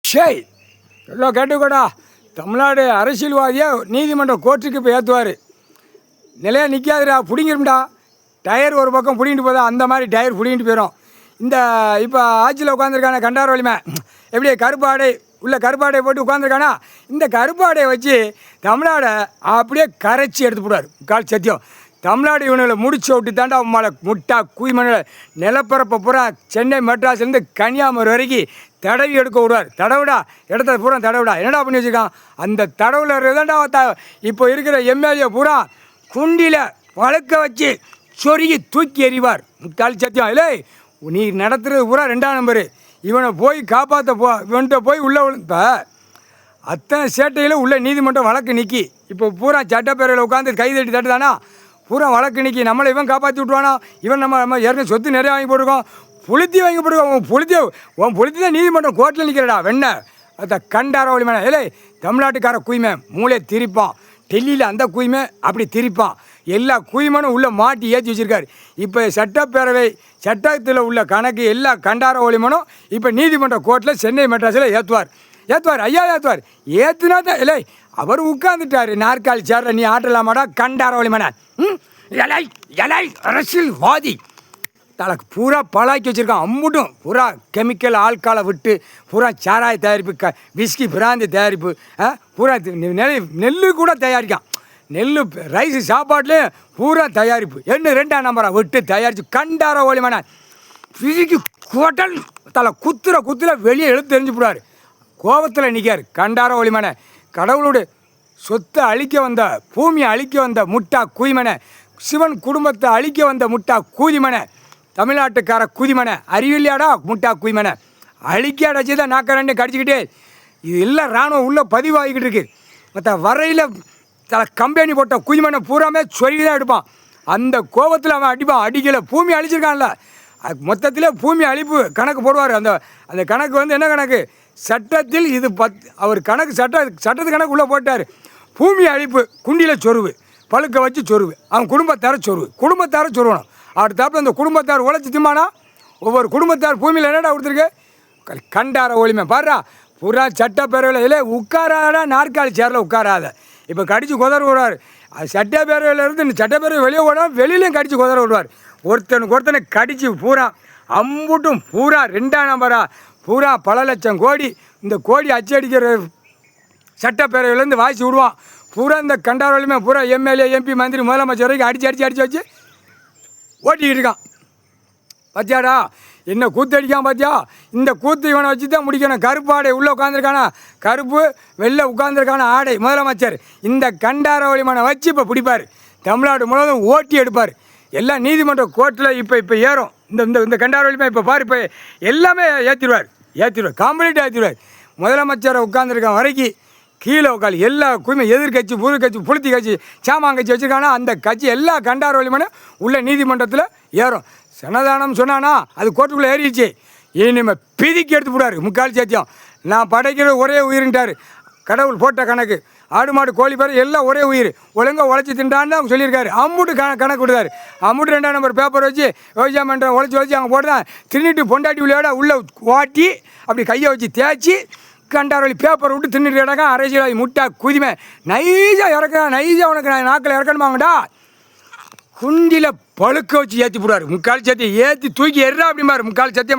ஷேய் எல்லாம் கேட்டுக்கூடா. தமிழ்நாடு அரசியல்வாதியை நீதிமன்ற கோர்ட்டுக்கு இப்போ ஏற்றுவார். நிலையாக நிற்காதுடா, பிடிங்கிரும்டா. டயர் ஒரு பக்கம் பிடிங்கிட்டு போதா, அந்த மாதிரி டயர் பிடிங்கிட்டு போயிடும். இந்த இப்போ ஆட்சியில் உட்காந்துருக்கான கண்டார வலிமை எப்படி கருப்பாடை உள்ள கருப்பாடையை போட்டு உட்காந்துருக்கானா, இந்த கருப்பாடையை வச்சு தமிழ்நாடை அப்படியே கரைச்சி எடுத்து போடுவார். கால் சத்தியம் தமிழ்நாடு இவனுங்களை முடிச்சு விட்டு தாண்டா மலை முட்டா குய்மணில் நிலப்பரப்பை பூரா சென்னை மெட்ராஸ்லேருந்து கன்னியாகுமரி வரைக்கும் தடவி எடுக்க விடுவார். தடவிடா இடத்த பூரா தடவிடா என்னடா பண்ணி வச்சுருக்கான். அந்த தடவில் இருந்தாண்டா இப்போ இருக்கிற எம்எல்ஏ பூரா குண்டியில் வழக்க வச்சு சொருகி தூக்கி எறிவார். முட்டாள் சத்தியம் இல்லை, நீ நடத்துறது பூரா 2ஆம் நம்பரு. இவனை போய் காப்பாற்ற இவன்கிட்ட போய் உள்ளே இப்போ அத்தனை சேட்டையில் உள்ள நீதிமன்றம் வழக்கு நிற்கி இப்போ பூரா சட்டப்பேரவையில் உட்காந்து கைதட்டி தட்டுதானா பூரா வழக்கு நிற்கி நம்மளை இவன் காப்பாற்றி விட்டுவானா. இவன் நம்ம ஏற்கனவே சொத்து நிறையா வாங்கி போட்டிருக்கோம், புளுத்தி வாங்கி போட்டிருக்கோம். உன் புளுத்தி தான் நீதிமன்றம் கோர்ட்டில் நிற்கிறடா வெண்ண அதை கண்டார வலிமையான இல்லை. தமிழ்நாட்டுக்கார குய்மை மூளையை திரிப்பான், டெல்லியில் அந்த குய்மை அப்படி திரிப்பான். எல்லா குய்மனும் உள்ளே மாட்டி ஏற்றி வச்சுருக்காரு. இப்போ சட்டப்பேரவை சட்டத்தில் உள்ள கணக்கு எல்லா கண்டார ஒளிமனும் இப்போ நீதிமன்ற கோர்ட்டில் சென்னை மெட்ராஸில் ஏற்றுவார். ஐயா ஏற்றுவார். ஏற்றுனா தான் இல்லை, அவர் உட்காந்துட்டார் நாற்காலி சேர்ற. நீ ஆட்டலாமாடா கண்டார ஒளிமன இலை இலை அரசியல்வாதி தனக்கு பூரா பழாக்கி வச்சுருக்கான். அம்முட்டும் பூரா கெமிக்கல் ஆள்காலை விட்டு பூரா சாராய தயாரிப்பு விஸ்கி பிராந்தி தயாரிப்பு பூரா நெல் கூட தயாரிக்கான். நெல் ரைஸ் சாப்பாட்டுலேயே பூரா தயாரிப்பு என்ன 2ஆம் நம்பரை விட்டு தயாரித்து கண்டார ஒளிமன பிசிக்கு குவட்டல் தலை குத்துற வெளியே எழுத்து தெரிஞ்சு போடுவார். கோபத்தில் நிற்கார் கண்டார ஒளிமன. கடவுளுடைய சொத்தை அழிக்க வந்த பூமியை அழிக்க வந்த முட்டா குய்மனை, சிவன் குடும்பத்தை அழிக்க வந்த முட்டா கூதிமனை, தமிழ்நாட்டுக்கார குதிமனை அறிவில்லையாடா முட்டா குய்மனை அழிக்க அடைச்சி தான் நாக்க 2 கடிச்சிக்கிட்டே இது எல்லாம் இராணுவம் உள்ளே பதிவாகிக்கிட்டு இருக்கு. மற்ற வரையில் தலை கம்பெனி போட்ட குய்மனை பூராமே சொல்லி தான் எடுப்பான். அந்த கோபத்தில் அவன் அடிப்பான். அடிக்கலை பூமி அழிச்சிருக்கான்ல, அது மொத்தத்தில் பூமி அழிப்பு கணக்கு போடுவார். அந்த கணக்கு என்ன கணக்கு சட்டத்தில் இது அவர் கணக்கு சட்டத்து கணக்கு உள்ளே போட்டார். பூமி அழிப்பு குண்டியில் சொருவு பழுக்க வச்சு சொருவு அவன் குடும்பத்தார சொருவணும். அடுத்தாப்புல அந்த குடும்பத்தார் உழைச்சி திம்மானா ஒவ்வொரு குடும்பத்தார் பூமியில் என்னடா கொடுத்துருக்கு கண்டார ஒளிமை பாடுறா. பூரா சட்டப்பேரவையில் இல்லை உட்காராடா நாற்காலி சேரில் உட்காராத. இப்போ கடிச்சு குதற விடுவார். அது சட்டப்பேரவையிலேருந்து சட்டப்பேரவை வெளியே ஓடாமல் வெளியிலையும் கடிச்சு குதற விடுவார். ஒருத்தனை கடிச்சு பூரா அம்புட்டும் பூரா 2ஆம் நம்பரா பூரா பல லட்சம் கோடி இந்த கோடி அச்சடிக்கிற சட்டப்பேரவையிலேருந்து வாய்ச்சி விடுவான். பூரா இந்த கண்டார வலிமை பூரா எம்எல்ஏ எம்பி மந்திரி முதலமைச்சர் வரைக்கும் அடிச்சு வச்சு ஓட்டிக்கிட்டு இருக்கான். பார்த்தியாடா என்ன கூத்து அடிக்கான் பார்த்தியா. இந்த கூத்து இவனை வச்சு தான் முடிக்கணும். கருப்பு ஆடை உள்ளே உட்காந்துருக்கானா, கருப்பு வெளில உட்காந்துருக்கான ஆடை முதலமைச்சர். இந்த கண்டார வலிமனை வச்சு இப்போ பிடிப்பார். தமிழ்நாடு முழுவதும் ஓட்டி எடுப்பார். எல்லாம் நீதிமன்ற கோர்ட்டில் இப்போ ஏறும். இந்த கண்டார வலிமை இப்போ பாரு இப்போ எல்லாமே ஏற்றிடுவார். கம்ப்ளீட்டாக ஏற்றிடுவார். முதலமைச்சரை உட்காந்துருக்கான் வரைக்கும் கீழே உட்காந்து எல்லா குய்மை எதிர்கட்சி புதுக்கட்சி புளுத்தி கட்சி சாமாங்கட்சி வச்சுருக்கானா அந்த கட்சி எல்லா கண்டார வலிமனும் உள்ள நீதிமன்றத்தில் ஏறும். சனதானம் சொன்னானா அது கோர்ட்டுக்குள்ளே ஏறிடுச்சு. இனிமேல் பிதிக்கி எடுத்து போடுவார். முக்கால் சத்தியம் நான் படைக்கிற ஒரே உயிருன்ட்டார். கடவுள் போட்ட கணக்கு ஆடு மாடு கோழி பேர் எல்லாம் ஒரே உயிர் ஒழுங்காக உழைச்சி தின்றான்னு அவங்க சொல்லியிருக்காரு. அம்முட்டு கணக்கு விடுவார். அம்முட்டு 2ஆம் நம்பர் பேப்பர் வச்சு விவசாயம் பண்ணுற உழைச்சி அங்கே போட்டு தான் தின்னுட்டு பொண்டாட்டி விளையாட உள்ளே வாட்டி அப்படி கையை வச்சு தேய்ச்சி கண்டார வலி பேப்பர் விட்டு தின்னுட்டு கிடக்கா. அரசியல்வாதி முட்டா குதிமை நைஸாக இறக்குறான். நைஸாக உனக்கு நான் நாக்கில் இறக்கணுமாங்கடா குண்டியில் பழுக்க வச்சு ஏற்றி போடுவார். முக்கால் சத்தியம் ஏற்றி தூக்கி எறா அப்படிம்பார். முக்கால் சத்தியம்